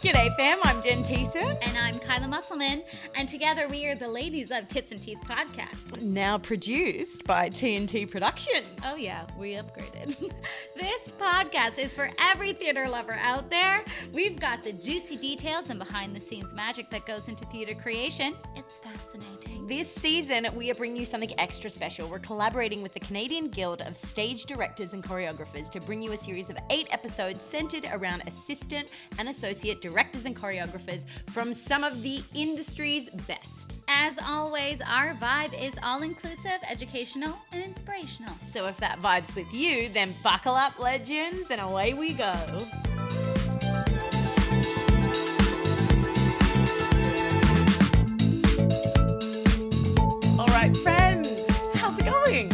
G'day fam, I'm Jen Teeser. And I'm Kyla Musselman, and together we are the ladies of T+T Podcast. Now produced by T+T Productions. Oh yeah, we upgraded. This podcast is for every theater lover out there. We've got the juicy details and behind the scenes magic that goes into theater creation. It's fascinating. This season, we are bringing you something extra special. We're collaborating with the Canadian Guild of Stage Directors and Choreographers to bring you a series of 8 episodes centered around assistant and associate directors and choreographers from some of the industry's best. As always, our vibe is all-inclusive, educational, and inspirational. So if that vibe's with you, then buckle up, legends, and away we go. All right, friend, how's it going?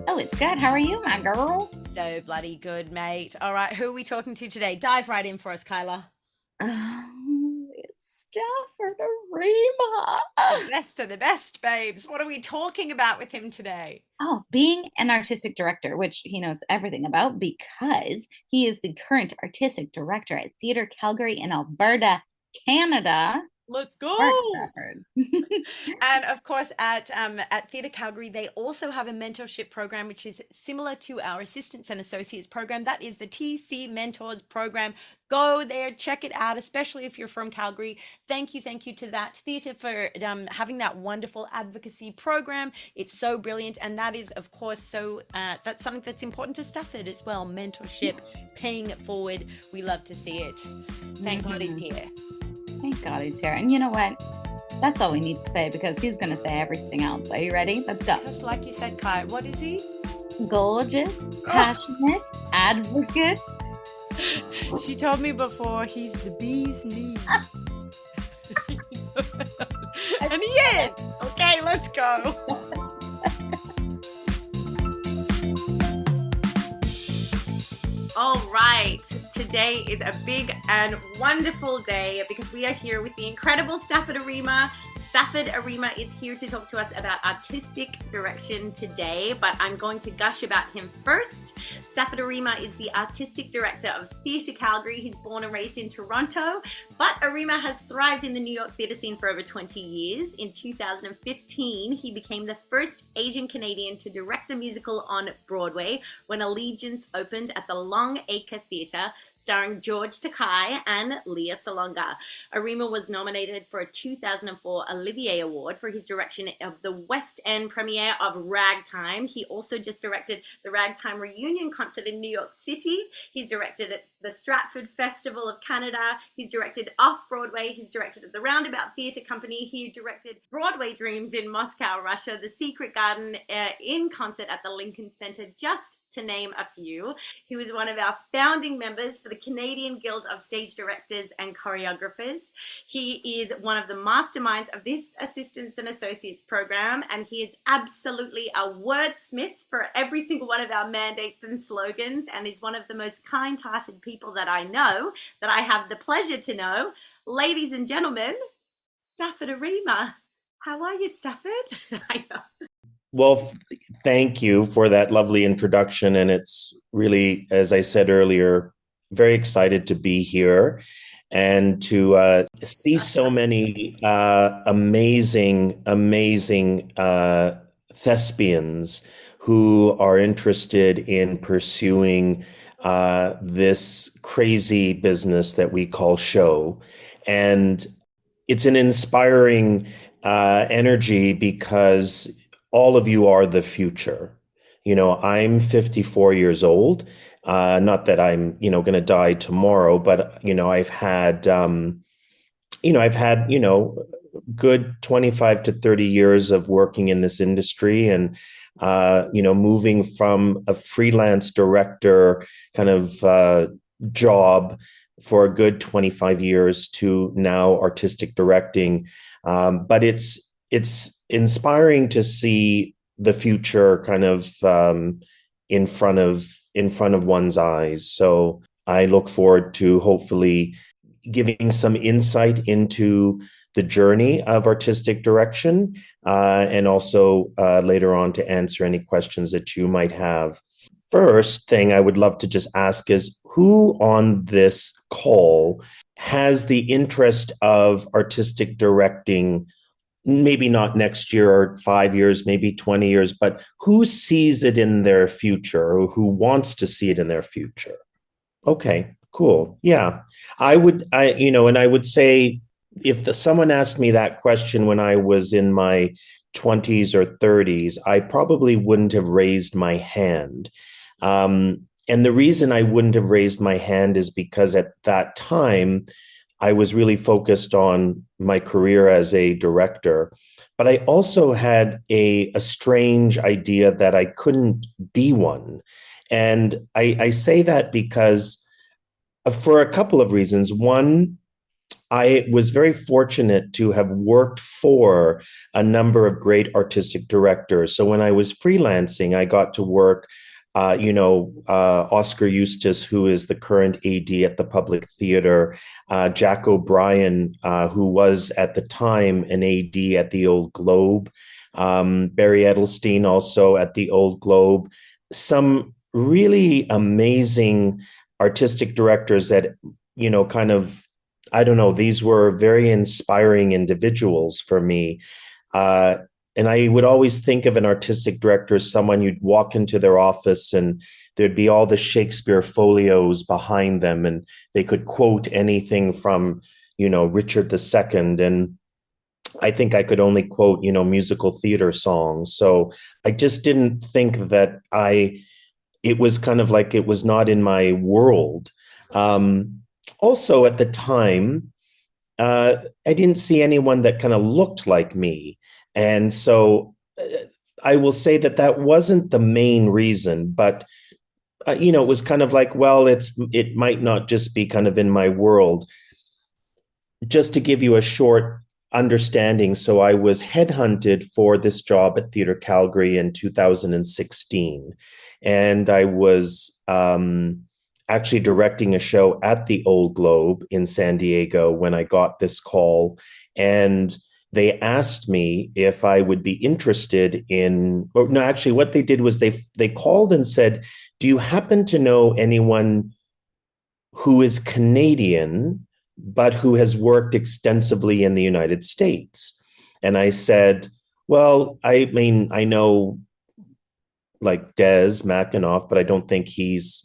Oh, it's good. How are you, my girl? So bloody good, mate. All right, who are we talking to today? Dive right in for us, Kyla. It's Stafford Arima. The best of the best, babes. What are we talking about with him today? Oh, being an artistic director, which he knows everything about because he is the current artistic director at Theatre Calgary in Alberta, Canada. Let's go. And of course, at Theatre Calgary, they also have a mentorship program, which is similar to our Assistants and Associates program. That is the TC Mentors program. Go there, check it out, especially if you're from Calgary. Thank you to that theatre for having that wonderful advocacy program. It's so brilliant. And that is, of course, that's something that's important to Stafford as well. Mentorship, paying it forward. We love to see it. Thank God he's here. Thank God he's here. And you know what? That's all we need to say because he's going to say everything else. Are you ready? Let's go. Just like you said, Kai, what is he? Gorgeous, passionate, advocate. She told me before he's the bee's knees. And he is. Okay, let's go. All right, today is a big and wonderful day because we are here with the incredible Stafford Arima. Stafford Arima is here to talk to us about artistic direction today, but I'm going to gush about him first. Stafford Arima is the artistic director of Theatre Calgary. He's born and raised in Toronto, but Arima has thrived in the New York theatre scene for over 20 years. In 2015, he became the first Asian Canadian to direct a musical on Broadway when Allegiance opened at the Longacre Theatre, starring George Takei and Lea Salonga. Arima was nominated for a 2004 Olivier Award for his direction of the West End premiere of Ragtime. He also just directed the Ragtime reunion concert in New York City. He's directed at the Stratford Festival of Canada. He's directed off-Broadway. He's directed at the Roundabout Theatre Company. He directed Broadway Dreams in Moscow, Russia, The Secret Garden in concert at the Lincoln Center, just to name a few. He was one of our founding members for the Canadian Guild of Stage Directors and Choreographers. He is one of the masterminds of this Assistants and Associates program, and he is absolutely a wordsmith for every single one of our mandates and slogans, and is one of the most kind-hearted people that I know, that I have the pleasure to know. Ladies and gentlemen, Stafford Arima. How are you, Stafford? I know. Well, thank you for that lovely introduction. And it's really, as I said earlier, very excited to be here and to see so many amazing thespians who are interested in pursuing this crazy business that we call show. And it's an inspiring energy because all of you are the future. You know, I'm 54 years old. Not that I'm, going to die tomorrow, but, I've had, good 25 to 30 years of working in this industry and, moving from a freelance director kind of job for a good 25 years to now artistic directing. But it's inspiring to see the future kind of in front of one's eyes. So I look forward to hopefully giving some insight into the journey of artistic direction, and also later on to answer any questions that you might have. first thing I would love to just ask is who on this call has the interest of artistic directing, maybe not next year or 5 years, maybe 20 years, but who sees it in their future or who wants to see it in their future? Okay, cool. Yeah. And I would say if someone asked me that question when I was in my 20s or 30s, I probably wouldn't have raised my hand. And the reason I wouldn't have raised my hand is because at that time, I was really focused on my career as a director. But I also had a strange idea that I couldn't be one. And I say that because for a couple of reasons. One, I was very fortunate to have worked for a number of great artistic directors. So when I was freelancing, I got to work, Oscar Eustace, who is the current AD at the Public Theatre, Jack O'Brien, who was at the time an AD at the Old Globe, Barry Edelstein also at the Old Globe, some really amazing artistic directors that, I don't know, these were very inspiring individuals for me. And I would always think of an artistic director as someone you'd walk into their office and there'd be all the Shakespeare folios behind them and they could quote anything from, Richard II. And I think I could only quote, musical theater songs. So I just didn't think that it was kind of like it was not in my world. Also, at the time, I didn't see anyone that kind of looked like me. And so I will say that wasn't the main reason, but, it was kind of like, well, it might not just be kind of in my world. Just to give you a short understanding, so I was headhunted for this job at Theatre Calgary in 2016, and I was actually directing a show at the Old Globe in San Diego when I got this call. And they asked me if I would be interested actually what they did was they called and said, do you happen to know anyone who is Canadian, but who has worked extensively in the United States? And I said, well, I mean, I know like Des McAnoff, but I don't think he's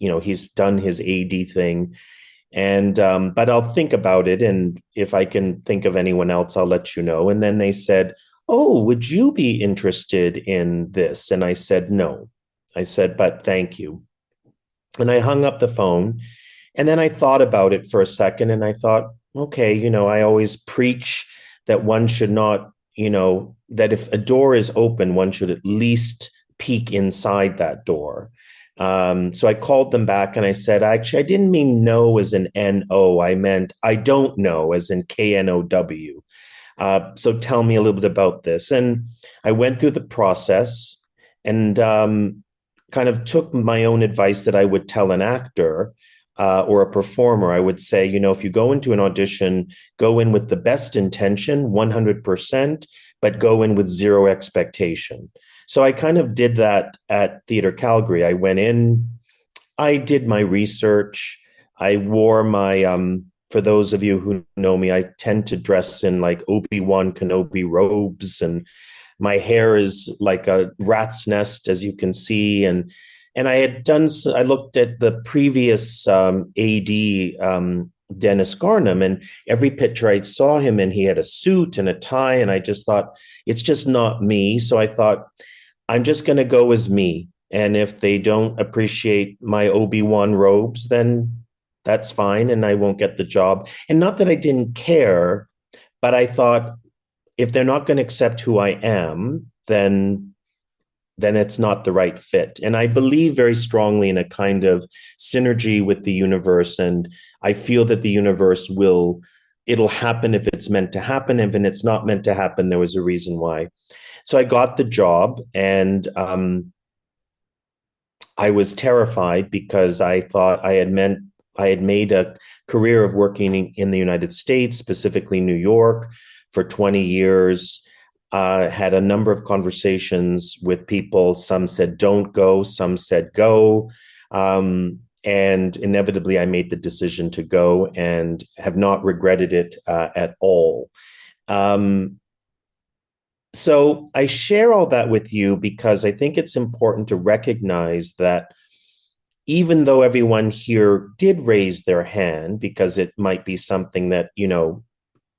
done his AD thing. And, but I'll think about it. And if I can think of anyone else, I'll let you know. And then they said, oh, would you be interested in this? And I said, no. I said, but thank you. And I hung up the phone. And then I thought about it for a second. And I thought, okay, I always preach that one should not, that if a door is open, one should at least peek inside that door. So I called them back and I said, actually, I didn't mean no as in N-O. I meant I don't know as in K-N-O-W. So tell me a little bit about this. And I went through the process and kind of took my own advice that I would tell an actor or a performer. I would say, if you go into an audition, go in with the best intention, 100%, but go in with zero expectation. So I kind of did that at Theatre Calgary. I went in, I did my research. I wore my, for those of you who know me, I tend to dress in like Obi-Wan Kenobi robes, and my hair is like a rat's nest, as you can see. And I looked at the previous AD, Dennis Garnham, and every picture I saw him in, he had a suit and a tie. And I just thought, it's just not me. So I thought, I'm just going to go as me. And if they don't appreciate my Obi-Wan robes, then that's fine. And I won't get the job. And not that I didn't care, but I thought, if they're not going to accept who I am, then it's not the right fit. And I believe very strongly in a kind of synergy with the universe. And I feel that the universe it'll happen if it's meant to happen. If it's not meant to happen, there was a reason why. So I got the job, and I was terrified because I thought I had made a career of working in the United States, specifically New York, for 20 years. had a number of conversations with people. Some said don't go, some said go. And inevitably, I made the decision to go and have not regretted it at all. So I share all that with you because I think it's important to recognize that even though everyone here did raise their hand, because it might be something that,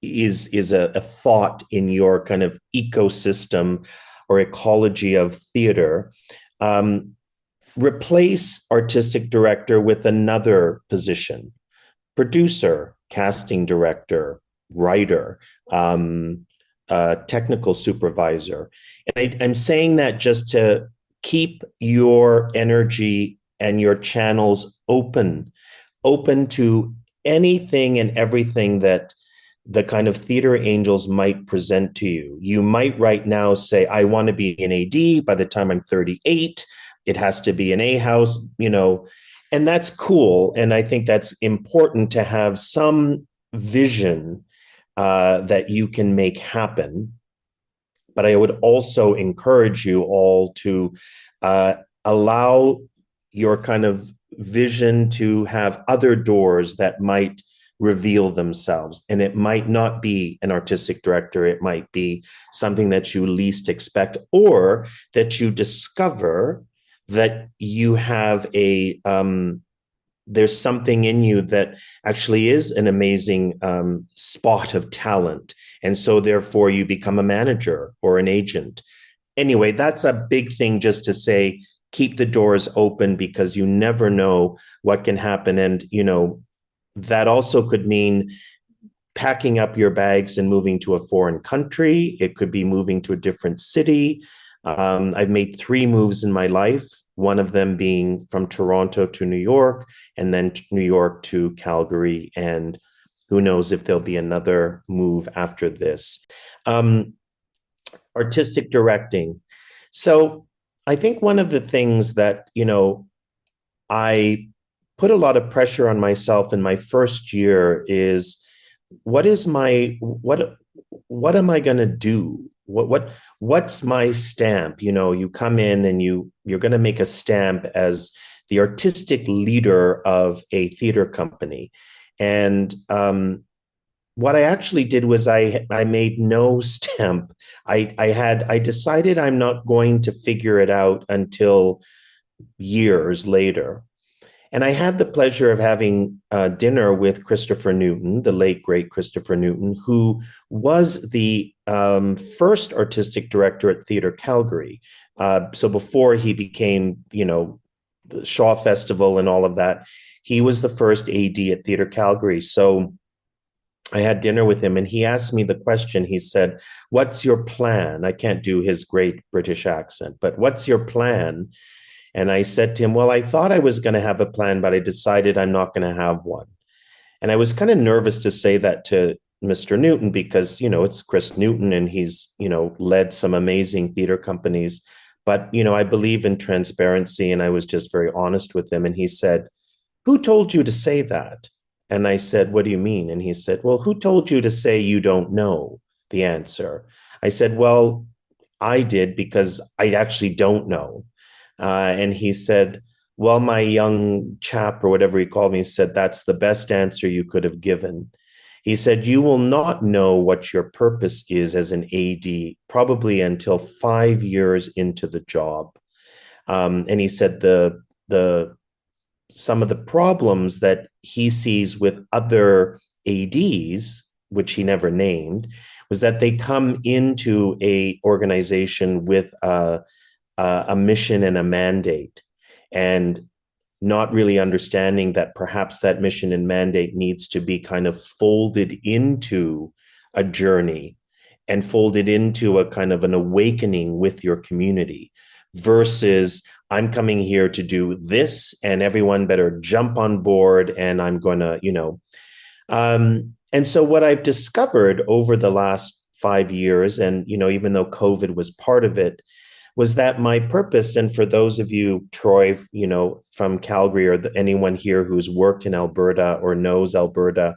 is a thought in your kind of ecosystem or ecology of theater, replace artistic director with another position: producer, casting director, writer, technical supervisor. And I'm saying that just to keep your energy and your channels open to anything and everything that the kind of theater angels might present to you. You might right now say, I want to be an AD by the time I'm 38. It has to be an A house, and that's cool. And I think that's important to have some vision that you can make happen. But I would also encourage you all to allow your kind of vision to have other doors that might reveal themselves. And it might not be an artistic director. It might be something that you least expect, or that you discover that you have there's something in you that actually is an amazing spot of talent. And so therefore you become a manager or an agent. Anyway, that's a big thing just to say, keep the doors open, because you never know what can happen. And, that also could mean packing up your bags and moving to a foreign country. It could be moving to a different city. I've made 3 moves in my life, one of them being from Toronto to New York, and then New York to Calgary. And who knows if there'll be another move after this. Artistic directing. So I think one of the things that, I put a lot of pressure on myself in my first year is, what am I going to do? What's my stamp? You come in and you're going to make a stamp as the artistic leader of a theater company. And what I actually did was I made no stamp. I decided I'm not going to figure it out until years later. And I had the pleasure of having dinner with Christopher Newton, the late, great Christopher Newton, who was the first artistic director at Theatre Calgary. So before he became, the Shaw Festival and all of that, he was the first AD at Theatre Calgary. So I had dinner with him and he asked me the question. He said, what's your plan? I can't do his great British accent, but what's your plan? And I said to him, well, I thought I was going to have a plan, but I decided I'm not going to have one. And I was kind of nervous to say that to Mr. Newton because, it's Chris Newton and he's, led some amazing theater companies. But, I believe in transparency, and I was just very honest with him. And he said, who told you to say that? And I said, what do you mean? And he said, well, who told you to say you don't know the answer? I said, well, I did, because I actually don't know. And he said, well, my young chap, or whatever he called me, said, that's the best answer you could have given. He said, you will not know what your purpose is as an AD probably until 5 years into the job. And he said some of the problems that he sees with other ADs, which he never named, was that they come into a organization with a mission and a mandate, and not really understanding that perhaps that mission and mandate needs to be kind of folded into a journey and folded into a kind of an awakening with your community, versus I'm coming here to do this and everyone better jump on board and I'm going to, and so what I've discovered over the last 5 years, and, even though COVID was part of it, was that my purpose, and for those of you, Troy, from Calgary, or anyone here who's worked in Alberta or knows Alberta,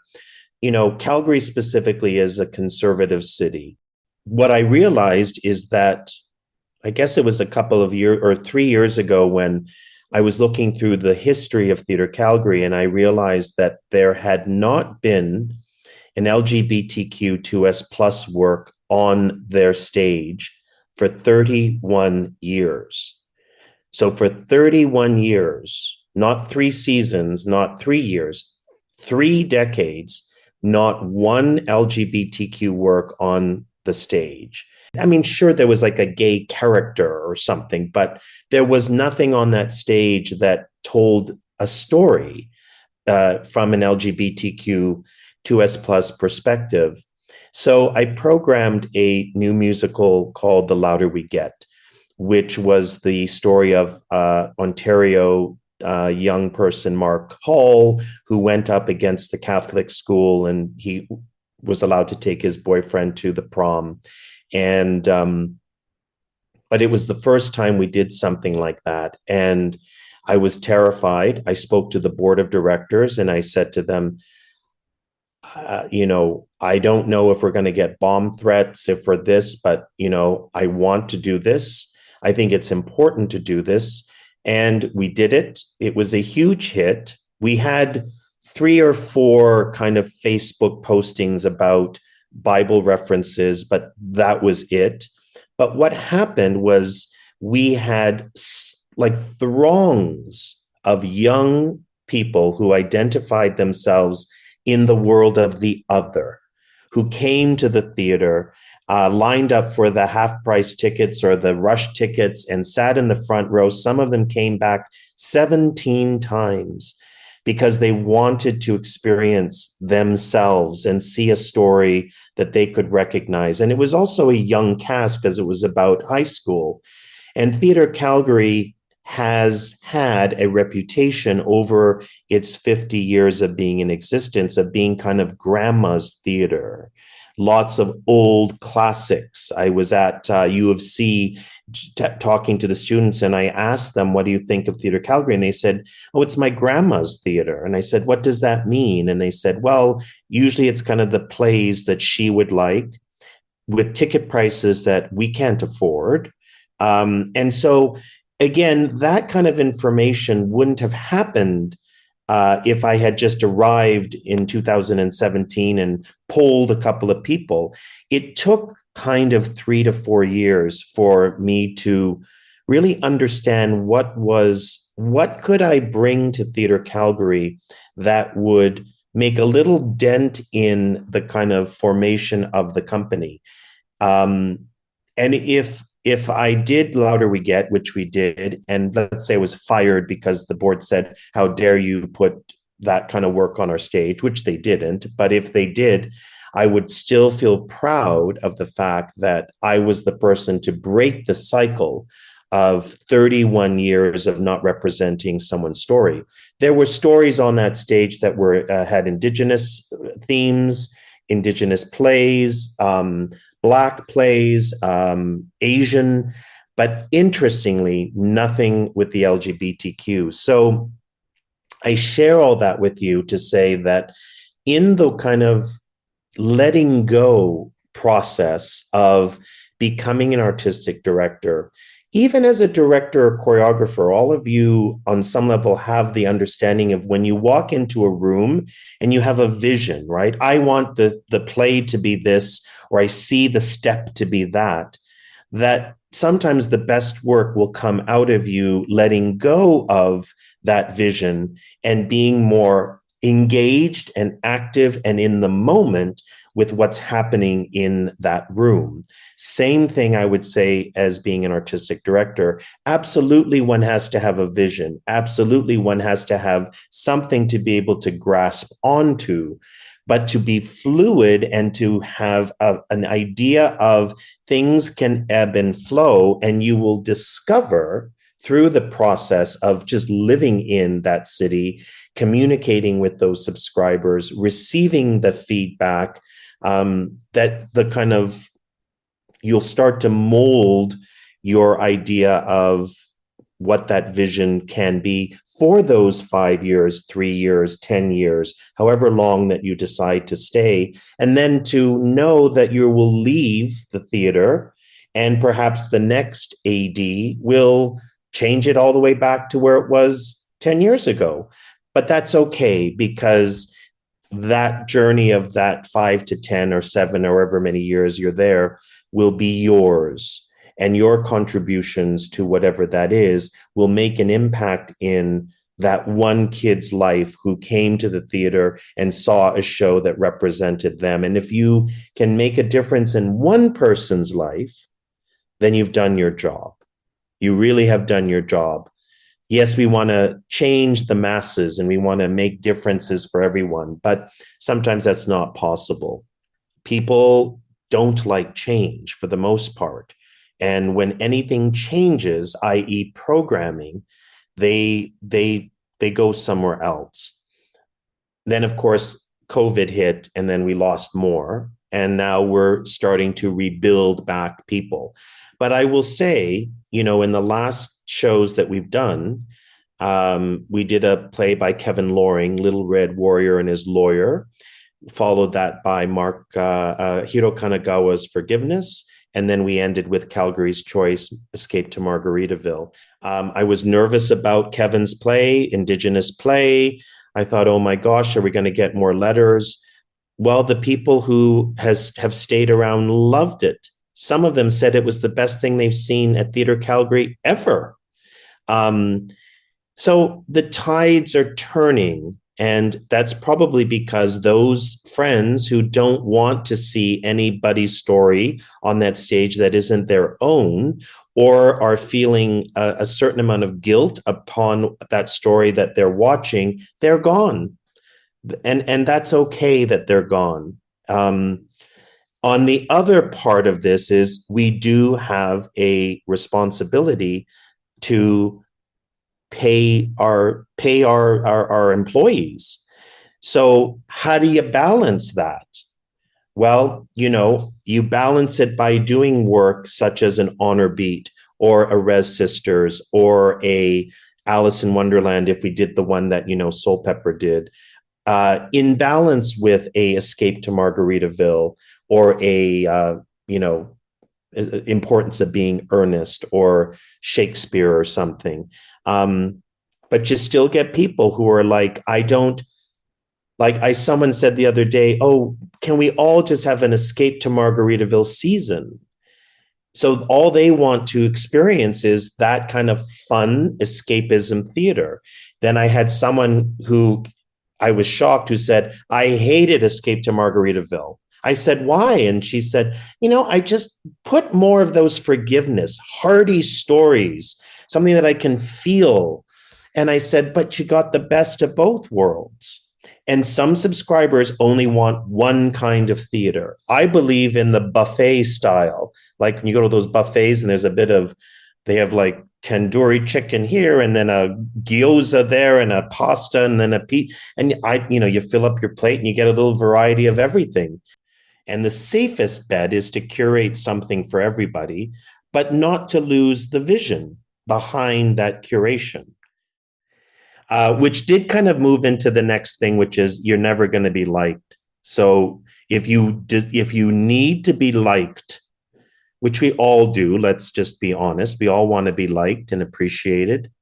Calgary specifically is a conservative city. what I realized is that, I guess it was a couple of years or 3 years ago, when I was looking through the history of Theatre Calgary, and I realized that there had not been an LGBTQ2S plus work on their stage for 31 years. So for 31 years, not 3 seasons, not 3 years, 3 decades, not one LGBTQ work on the stage. I mean, sure, there was like a gay character or something, but there was nothing on that stage that told a story from an LGBTQ2S plus perspective. So I programmed a new musical called The Louder We Get, which was the story of Ontario young person, Mark Hall, who went up against the Catholic school, and he was allowed to take his boyfriend to the prom. And but it was the first time we did something like that. And I was terrified. I spoke to the board of directors and I said to them, I don't know if we're going to get bomb threats if we're this, but, I want to do this. I think it's important to do this. And we did it. It was a huge hit. We had 3 or 4 kind of Facebook postings about Bible references, but that was it. But what happened was we had like throngs of young people who identified themselves in the world of the other, who came to the theater, lined up for the half-price tickets or the rush tickets and sat in the front row. Some of them came back 17 times because they wanted to experience themselves and see a story that they could recognize. And it was also a young cast because it was about high school. And Theatre Calgary has had a reputation over its 50 years of being in existence, of being kind of grandma's theater. Lots of old classics. I was at U of C talking to the students, and I asked them, what do you think of Theatre Calgary? And they said, oh, it's my grandma's theater. And I said, what does that mean? And they said, well, usually it's kind of the plays that she would like with ticket prices that we can't afford. And so, again, that kind of information wouldn't have happened if I had just arrived in 2017 and polled a couple of people. It took kind of 3 to 4 years for me to really understand what could I bring to Theatre Calgary that would make a little dent in the kind of formation of the company. And if I did Louder We Get, which we did, and let's say I was fired because the board said, how dare you put that kind of work on our stage, which they didn't. But if they did, I would still feel proud of the fact that I was the person to break the cycle of 31 years of not representing someone's story. There were stories on that stage that had Indigenous themes, Indigenous plays, Black plays, Asian, but interestingly, nothing with the LGBTQ. So I share all that with you to say that in the kind of letting go process of becoming an artistic director, even as a director or choreographer, all of you on some level have the understanding of when you walk into a room and you have a vision, right? I want the play to be this, or I see the step to be that sometimes the best work will come out of you letting go of that vision and being more engaged and active and in the moment with what's happening in that room. Same thing I would say as being an artistic director. Absolutely, one has to have a vision. Absolutely, one has to have something to be able to grasp onto, but to be fluid and to have an idea of things can ebb and flow, and you will discover through the process of just living in that city, communicating with those subscribers, receiving the feedback, that the kind of, you'll start to mold your idea of what that vision can be for those 5 years, 3 years, 10 years, however long that you decide to stay. And then to know that you will leave the theater and perhaps the next AD will change it all the way back to where it was 10 years ago. But that's okay, because that journey of that 5 to 10 or 7 or however many years you're there will be yours. And your contributions to whatever that is will make an impact in that one kid's life who came to the theater and saw a show that represented them. And if you can make a difference in one person's life, then you've done your job. You really have done your job. Yes, we want to change the masses and we want to make differences for everyone, but sometimes that's not possible. People don't like change for the most part. And when anything changes, i.e. programming, they go somewhere else. Then, of course, COVID hit, and then we lost more. And now we're starting to rebuild back people. But I will say, in the last shows that we've done, we did a play by Kevin Loring, Little Red Warrior and His Lawyer, followed that by Hiro Kanagawa's Forgiveness. And then we ended with Calgary's choice, Escape to Margaritaville. I was nervous about Kevin's play, Indigenous play. I thought, oh my gosh, are we going to get more letters? Well, the people who have stayed around loved it. Some of them said it was the best thing they've seen at Theatre Calgary ever. So the tides are turning. And that's probably because those friends who don't want to see anybody's story on that stage that isn't their own, or are feeling a certain amount of guilt upon that story that they're watching, they're gone. And that's okay that they're gone. On the other part of this is we do have a responsibility to pay our employees. So how do you balance that? Well, you balance it by doing work such as an Honor Beat or a Res Sisters or a Alice in Wonderland, if we did the one that, Soul Pepper did, in balance with a Escape to Margaritaville or a, Importance of Being Earnest or Shakespeare or something. But you still get people who are like, someone said the other day, oh, can we all just have an Escape to Margaritaville season? So all they want to experience is that kind of fun escapism theater. Then I had someone who I was shocked who said, I hated Escape to Margaritaville. I said, why? And she said, I just put more of those forgiveness, hearty stories, something that I can feel. And I said, but you got the best of both worlds. And some subscribers only want one kind of theater. I believe in the buffet style. Like when you go to those buffets and there's they have like tandoori chicken here and then a gyoza there and a pasta and then a pizza. And you fill up your plate and you get a little variety of everything. And the safest bet is to curate something for everybody, but not to lose the vision behind that curation, which did kind of move into the next thing, which is you're never going to be liked. So if you need to be liked, which we all do, let's just be honest, we all want to be liked and appreciated.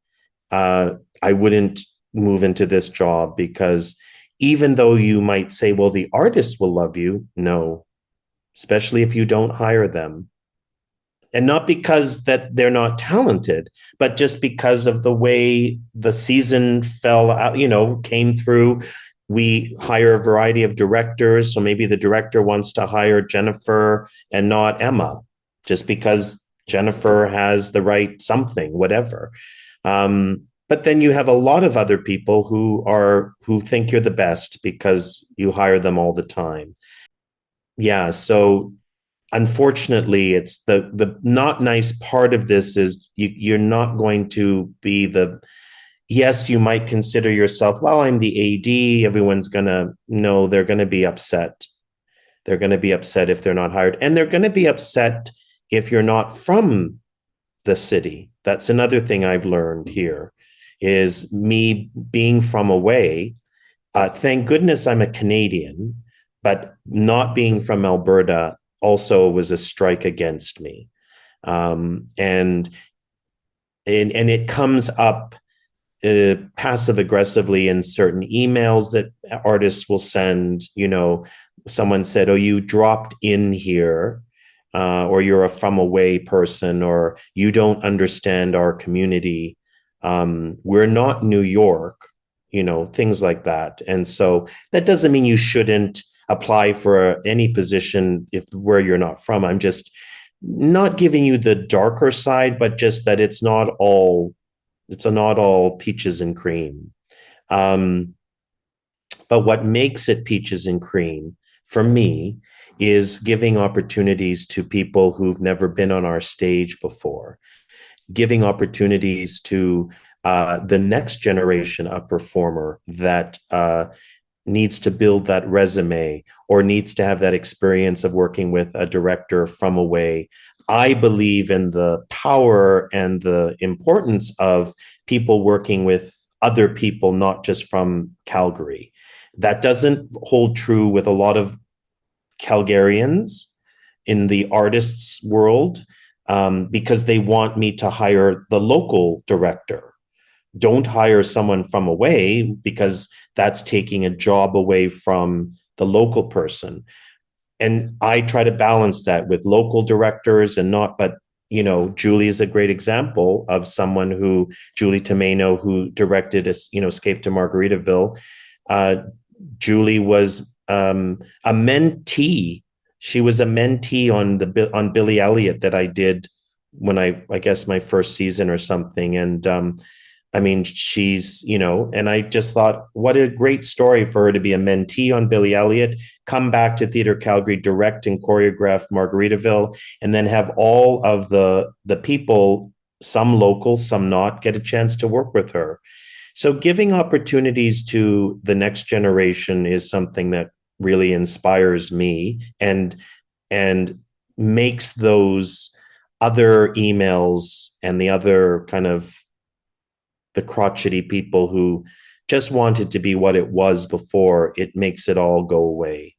I wouldn't move into this job, because even though you might say, well, the artists will love you, no, especially if you don't hire them. And not because that they're not talented, but just because of the way the season fell out, came through. We hire a variety of directors. So maybe the director wants to hire Jennifer and not Emma, just because Jennifer has the right something, whatever. But then you have a lot of other people who think you're the best because you hire them all the time. Yeah, so unfortunately, it's the not nice part of this is you're not going to be yes, you might consider yourself, well, I'm the AD, everyone's going to know, they're going to be upset. They're going to be upset if they're not hired. And they're going to be upset if you're not from the city. That's another thing I've learned here is me being from away. Thank goodness I'm a Canadian, but not being from Alberta also was a strike against me. And it comes up passive aggressively in certain emails that artists will send. Someone said, "Oh, you dropped in here, or you're a from away person, or you don't understand our community. We're not New York," things like that. And so that doesn't mean you shouldn't apply for any position where you're not from. I'm just not giving you the darker side, but just that it's not all peaches and cream. But what makes it peaches and cream for me is giving opportunities to people who've never been on our stage before, giving opportunities to the next generation of performer that needs to build that resume or needs to have that experience of working with a director from away. I believe in the power and the importance of people working with other people, not just from Calgary. That doesn't hold true with a lot of Calgarians in the artists world, because they want me to hire the local director. Don't hire someone from away, because that's taking a job away from the local person. And I try to balance that with local directors and not, but Julie is a great example of someone Julie Tomeno, who directed Escape to Margaritaville. Julie was a mentee. She was a mentee on Billy Elliot that I did when I guess my first season or something. And she's, and I just thought, what a great story for her to be a mentee on Billy Elliot, come back to Theatre Calgary, direct and choreograph Margaritaville, and then have all of the people, some local, some not, get a chance to work with her. So giving opportunities to the next generation is something that really inspires me and makes those other emails and the other kind of the crotchety people who just wanted to be what it was before, it makes it all go away.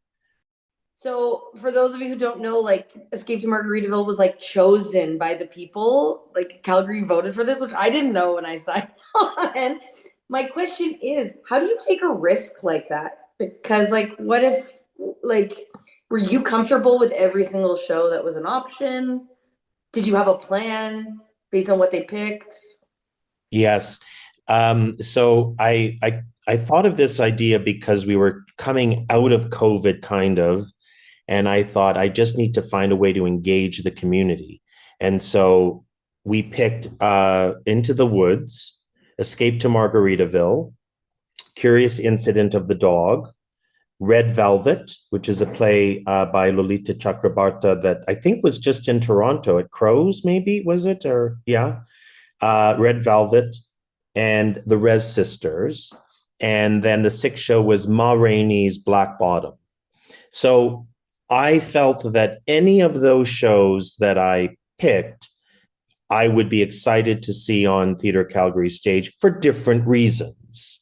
So for those of you who don't know, Escape to Margaritaville was chosen by the people. Calgary voted for this, which I didn't know when I signed on. My question is, how do you take a risk like that? Because what if, were you comfortable with every single show that was an option? Did you have a plan based on what they picked? Yes. So I thought of this idea because we were coming out of COVID kind of, and I thought I just need to find a way to engage the community. And so we picked Into the Woods, Escape to Margaritaville, Curious Incident of the Dog, Red Velvet, which is a play by Lolita Chakrabarta that I think was just in Toronto at Crows, maybe, was it? Or yeah. Red Velvet, and the Rez Sisters. And then the sixth show was Ma Rainey's Black Bottom. So I felt that any of those shows that I picked, I would be excited to see on Theatre Calgary stage for different reasons.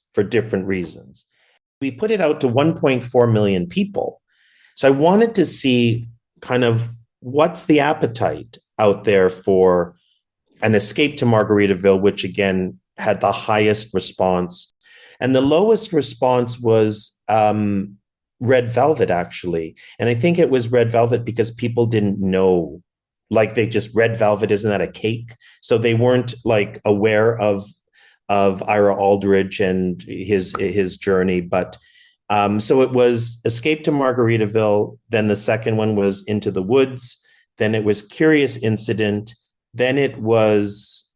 We put it out to 1.4 million people. So I wanted to see kind of what's the appetite out there for an Escape to Margaritaville, which again had the highest response. And the lowest response was Red Velvet, actually. And I think it was Red Velvet because people didn't know, they just, Red Velvet, isn't that a cake? So they weren't aware of Ira Aldridge and his journey. But so it was Escape to Margaritaville. Then the second one was Into the Woods. Then it was Curious Incident. Then it was,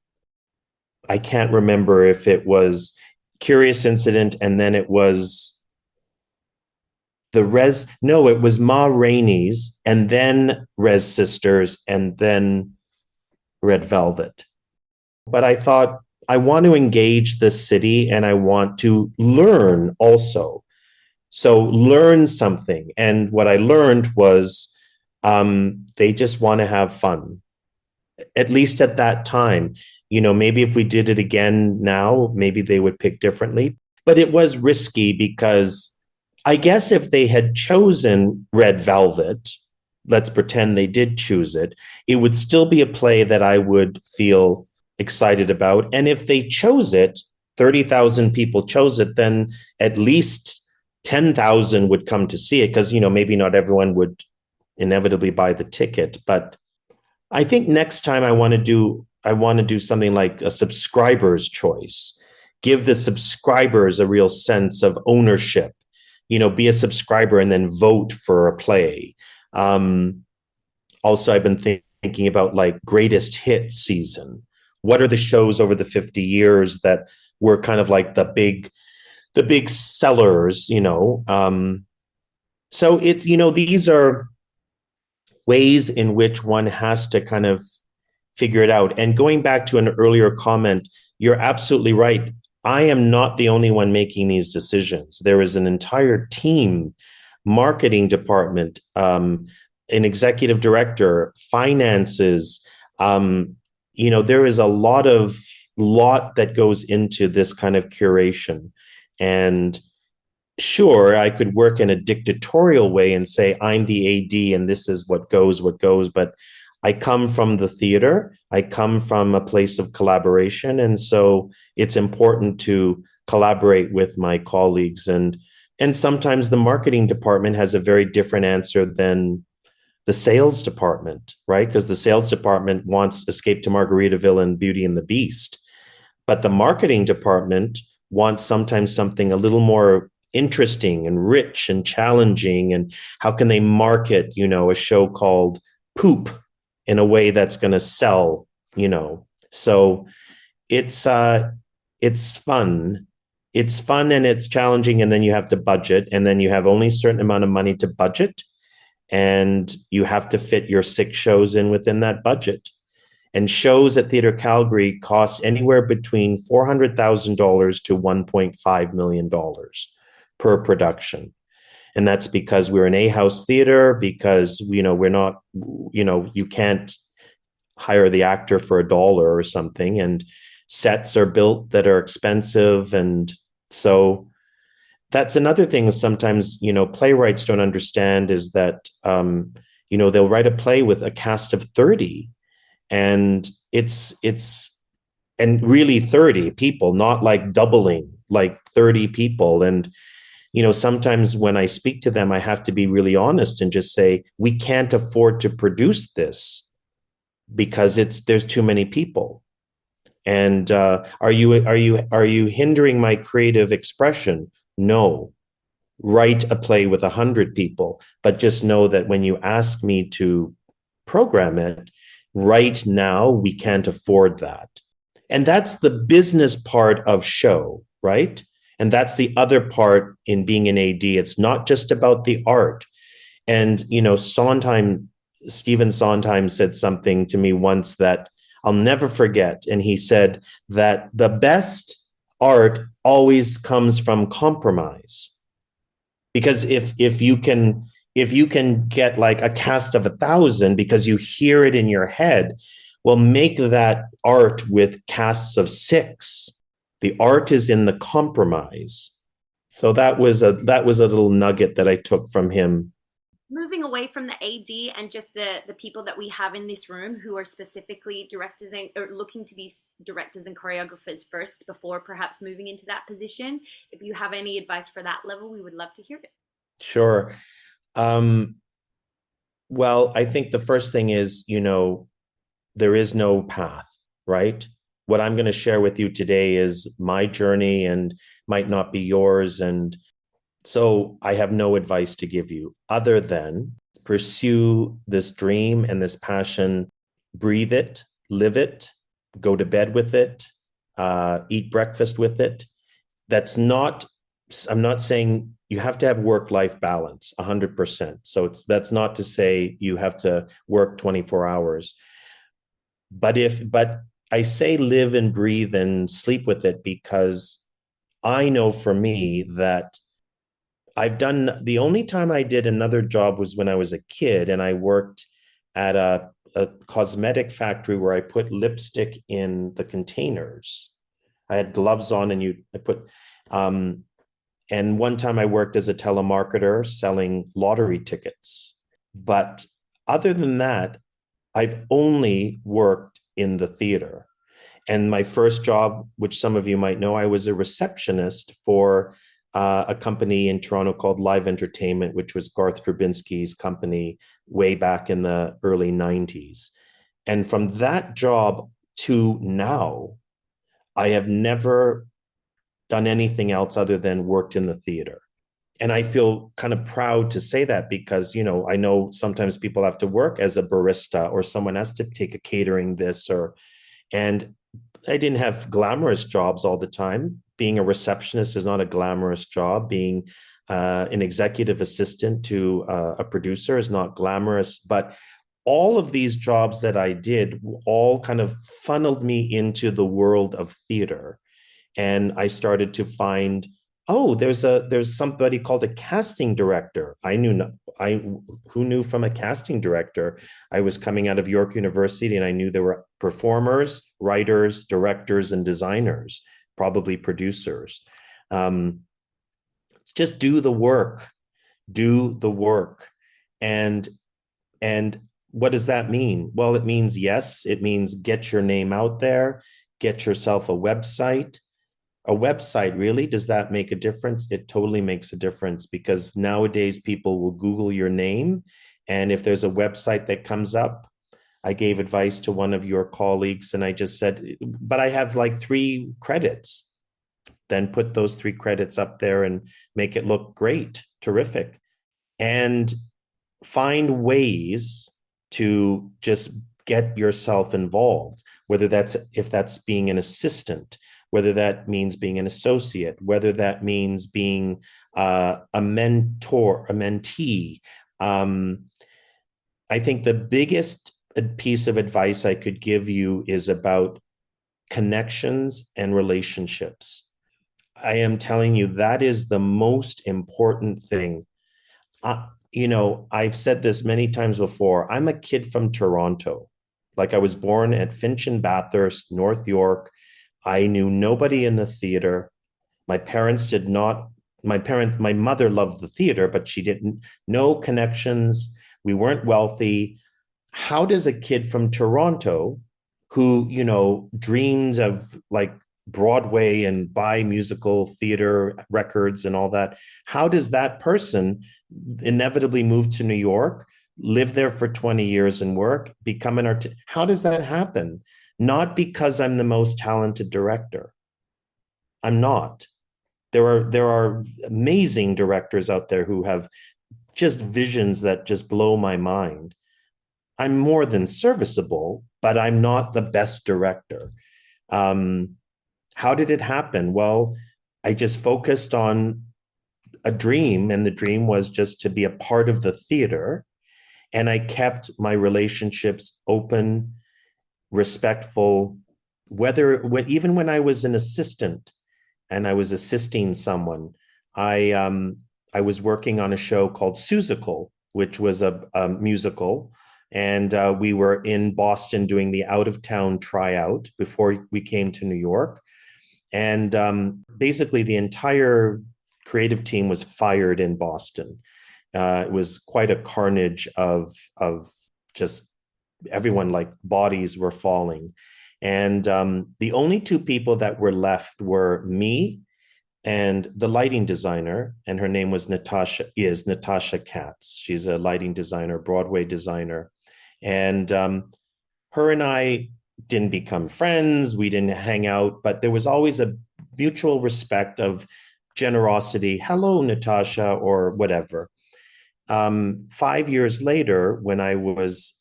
I can't remember if it was Curious Incident, and then it was it was Ma Rainey's, and then Rez Sisters, and then Red Velvet. But I thought, I want to engage the city and I want to learn also. So learn something. And what I learned was they just want to have fun. at least at that time. Maybe if we did it again now, maybe they would pick differently. But it was risky because I guess if they had chosen Red Velvet, let's pretend they did choose it, it would still be a play that I would feel excited about. And if they chose it, 30,000 people chose it, then at least 10,000 would come to see it, because, maybe not everyone would inevitably buy the ticket. But I think next time I want to do something like a subscriber's choice, give the subscribers a real sense of ownership, be a subscriber and then vote for a play. Also, I've been thinking about like greatest hits season. What are the shows over the 50 years that were kind of like the big sellers, so it's, these are ways in which one has to kind of figure it out. And going back to an earlier comment, you're absolutely right. I am not the only one making these decisions. There is an entire team, marketing department, an executive director, finances. There is a lot that goes into this kind of curation. And sure, I could work in a dictatorial way and say, I'm the AD and this is what goes, but I come from the theater. I come from a place of collaboration. And so it's important to collaborate with my colleagues. And sometimes the marketing department has a very different answer than the sales department, right? Because the sales department wants Escape to Margaritaville and Beauty and the Beast. But the marketing department wants sometimes something a little more interesting and rich and challenging. And how can they market, a show called Poop in a way that's going to sell, So it's fun. It's fun and it's challenging. And then you have to budget, and then you have only a certain amount of money to budget, and you have to fit your 6 shows in within that budget. And shows at Theatre Calgary cost anywhere between $400,000 to $1.5 million per production. And that's because we're an A-house theater, because, we're not, you can't hire the actor for $1 or something. And sets are built that are expensive. And so that's another thing sometimes, playwrights don't understand, is that, they'll write a play with a cast of 30. And it's and really 30 people, not like doubling, like 30 people. And, sometimes when I speak to them, I have to be really honest and just say, we can't afford to produce this because there's too many people. And are you hindering my creative expression? No. Write a play with 100 people, but just know that when you ask me to program it, right now, we can't afford that. And that's the business part of show, right? And that's the other part in being an AD. It's not just about the art. And, Stephen Sondheim said something to me once that I'll never forget. And he said that the best art always comes from compromise. Because if you can get like a cast of 1,000 because you hear it in your head, well, make that art with casts of 6. The art is in the compromise. So that was a little nugget that I took from him. Moving away from the AD and just the people that we have in this room who are specifically directors or looking to be directors and choreographers first before perhaps moving into that position, if you have any advice for that level, we would love to hear it. Sure. Well, I think the first thing is, there is no path, right? What I'm going to share with you today is my journey and might not be yours. And so I have no advice to give you other than pursue this dream and this passion, breathe it, live it, go to bed with it, eat breakfast with it. I'm not saying you have to have work-life balance 100%. So that's not to say you have to work 24 hours. But I say live and breathe and sleep with it, because I know for me that the only time I did another job was when I was a kid, and I worked at a a cosmetic factory where I put lipstick in the containers. I had gloves on, and I put, and one time I worked as a telemarketer selling lottery tickets. But other than that, I've only worked in the theater. And my first job, which some of you might know, I was a receptionist for a company in Toronto called Live Entertainment, which was Garth Drabinsky's company way back in the early 90s. And from that job to now, I have never done anything else other than worked in the theater. And I feel kind of proud to say that because, you know, I know sometimes people have to work as a barista or someone has to take a catering this and I didn't have glamorous jobs all the time. Being a receptionist is not a glamorous job. Being an executive assistant to a producer is not glamorous. But all of these jobs that I did all kind of funneled me into the world of theater. And I started to find, oh, there's somebody called a casting director. Who knew from a casting director? I was coming out of York University and I knew there were performers, writers, directors, and designers, probably producers. Just do the work. And what does that mean? Well, it means, yes, it means get your name out there, get yourself a website. A website, really, does that make a difference? It totally makes a difference because nowadays people will Google your name. And if there's a website that comes up, I gave advice to one of your colleagues and I just said, but I have like 3 credits. Then put those 3 credits up there and make it look great, terrific. And find ways to just get yourself involved, if that's being an assistant, whether that means being an associate, whether that means being a mentor, a mentee. I think the biggest piece of advice I could give you is about connections and relationships. I am telling you, that is the most important thing. I've said this many times before. I'm a kid from Toronto. Like I was born at Finch and Bathurst, North York. I knew nobody in the theater. My mother loved the theater, but she didn't know connections. We weren't wealthy. How does a kid from Toronto who, dreams of like Broadway and buy musical theater records and all that, how does that person inevitably move to New York, live there for 20 years and work, become an artist? How does that happen? Not because I'm the most talented director. I'm not. There are amazing directors out there who have just visions that just blow my mind. I'm more than serviceable, but I'm not the best director. How did it happen? Well, I just focused on a dream, and the dream was just to be a part of the theater. And I kept my relationships open, respectful, even when I was an assistant and I was assisting someone, I was working on a show called Seussical, which was a musical. And we were in Boston doing the out-of-town tryout before we came to New York. And basically the entire creative team was fired in Boston. It was quite a carnage of just everyone, like bodies were falling. And the only 2 people that were left were me and the lighting designer, and her name was Natasha Katz. She's a lighting designer, Broadway designer. And her and I didn't become friends. We didn't hang out, but there was always a mutual respect of generosity. Hello, Natasha, or whatever. 5 years later, when I was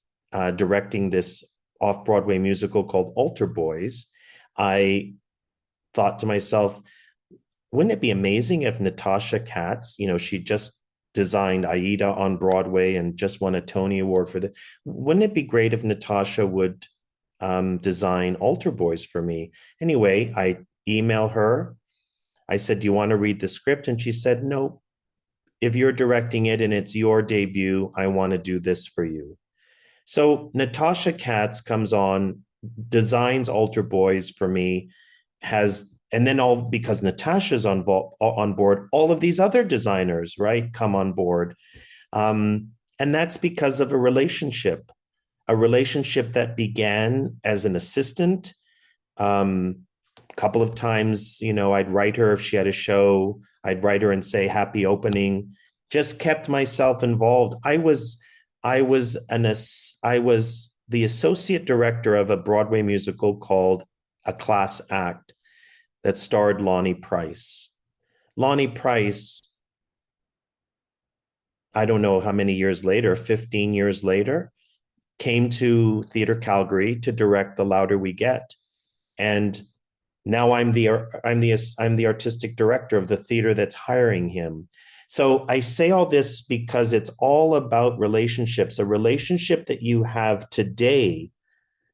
directing this off-Broadway musical called Altar Boys, I thought to myself, wouldn't it be amazing if Natasha Katz, she just designed Aida on Broadway and just won a Tony Award for that. Wouldn't it be great if Natasha would design Altar Boys for me? Anyway, I emailed her. I said, do you want to read the script? And she said, no, if you're directing it and it's your debut, I want to do this for you. So Natasha Katz comes on, designs Altar Boyz for me, and then all, because Natasha's on board, all of these other designers, right, come on board. And that's because of a relationship that began as an assistant. Couple of times, I'd write her if she had a show. I'd write her and say, happy opening. Just kept myself involved. I was the associate director of a Broadway musical called A Class Act that starred Lonnie Price. Lonnie Price, I don't know how many years later, 15 years later, came to Theatre Calgary to direct The Louder We Get. And now I'm the artistic director of the theater that's hiring him. So I say all this because it's all about relationships. A relationship that you have today,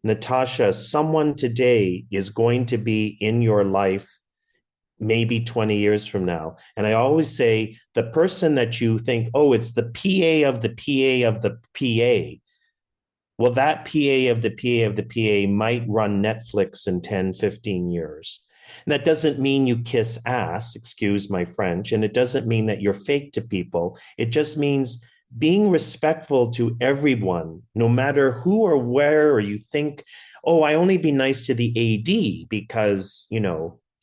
Natasha, someone today is going to be in your life maybe 20 years from now. And I always say the person that you think, oh, it's the PA of the PA of the PA. Well, that PA of the PA of the PA might run Netflix in 10, 15 years. And that doesn't mean you kiss ass, excuse my French, and it doesn't mean that you're fake to people. It just means being respectful to everyone, no matter who or where, or you think, oh, I only be nice to the AD because,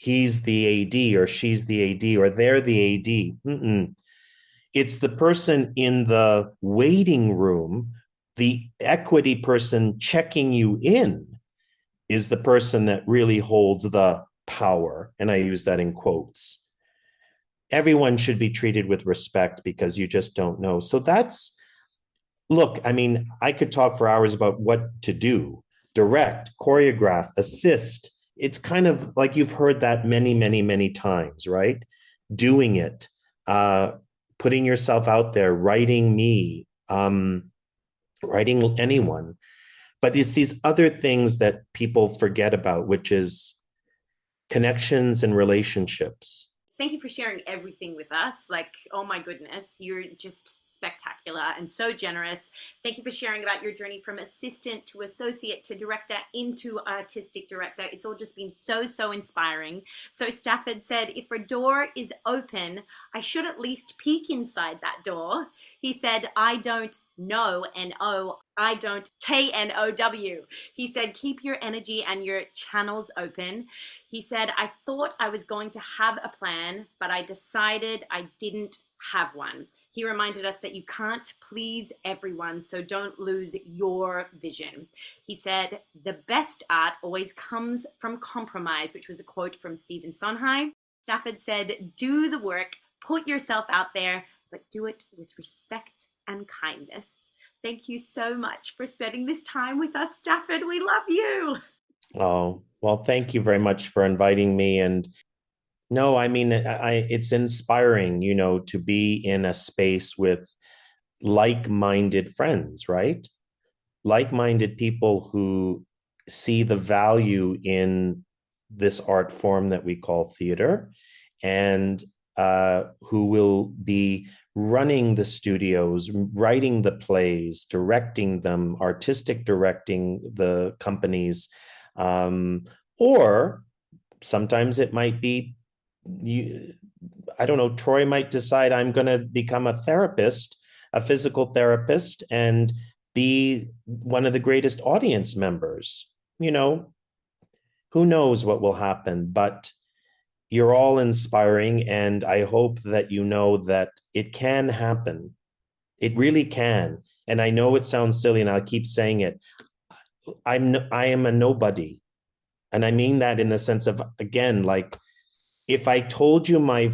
he's the AD or she's the AD or they're the AD. It's the person in the waiting room, the equity person checking you in is the person that really holds the power. And I use that in quotes. Everyone should be treated with respect because you just don't know. So look, I could talk for hours about what to do, direct, choreograph, assist. It's kind of like you've heard that many, many, many times, right? Doing it, putting yourself out there, writing me, writing anyone. But it's these other things that people forget about, which is connections and relationships. Thank you for sharing everything with us. Like, oh my goodness, you're just spectacular and so generous. Thank you for sharing about your journey from assistant to associate to director into artistic director. It's all just been so, so inspiring. So Stafford said, if a door is open, I should at least peek inside that door. He said, I don't know, N-O, I don't, K-N-O-W. He said, keep your energy and your channels open. He said, I thought I was going to have a plan, but I decided I didn't have one. He reminded us that you can't please everyone, so don't lose your vision. He said, the best art always comes from compromise, which was a quote from Stephen Sondheim. Stafford said, do the work, put yourself out there, but do it with respect and kindness. Thank you so much for spending this time with us, Stafford. We love you. Oh, well, thank you very much for inviting me. And no, it's inspiring, to be in a space with like-minded friends, right? Like-minded people who see the value in this art form that we call theater, and who will be running the studios, writing the plays, directing them, artistic directing the companies. Or sometimes it might be, I don't know, Troy might decide I'm going to become a therapist, a physical therapist, and be one of the greatest audience members. Who knows what will happen, but you're all inspiring, and I hope that you know that it can happen. It really can. And I know it sounds silly, and I'll keep saying it. I am a nobody. And I mean that in the sense of, again, like, if I told you my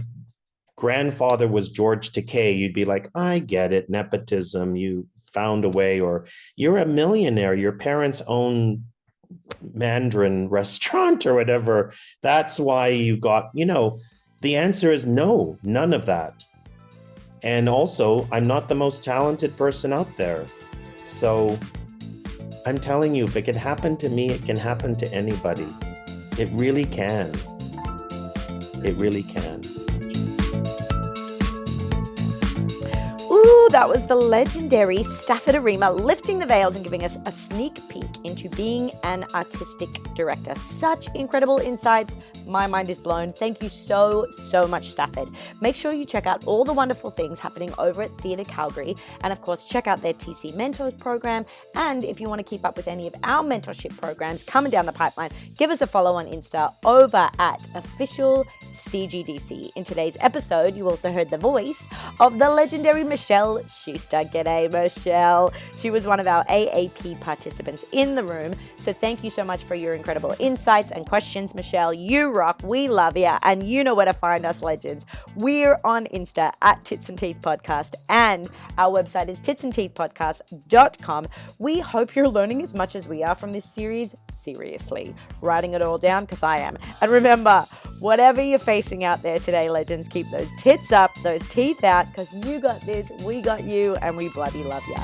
grandfather was George Takei, you'd be like, I get it, nepotism, you found a way, or you're a millionaire, your parents own Mandarin restaurant or whatever. That's why you got, the answer is no, none of that. And also, I'm not the most talented person out there. So I'm telling you, if it can happen to me, it can happen to anybody. It really can. It really can. Ooh, that was the legendary Stafford Arima lifting the veils and giving us a sneak peek into being an artistic director. Such incredible insights. My mind is blown. Thank you so much, Stafford. Make sure you check out all the wonderful things happening over at Theatre Calgary. And of course, check out their TC Mentors program. And if you want to keep up with any of our mentorship programs coming down the pipeline, give us a follow on Insta over at official CGDC. In today's episode, you also heard the voice of the legendary Michelle Schuster. G'day, Michelle. She was one of our AAP participants in the room. So thank you so much for your incredible insights and questions, Michelle. You rock. We love you. And you know where to find us, legends. We're on Insta at Tits and Teeth Podcast, and our website is titsandteethpodcast.com. We hope you're learning as much as we are from this series. Seriously, writing it all down because I am. And remember, whatever you're facing out there today, legends, keep those tits up, those teeth out, because you got this, we got you, and we bloody love ya.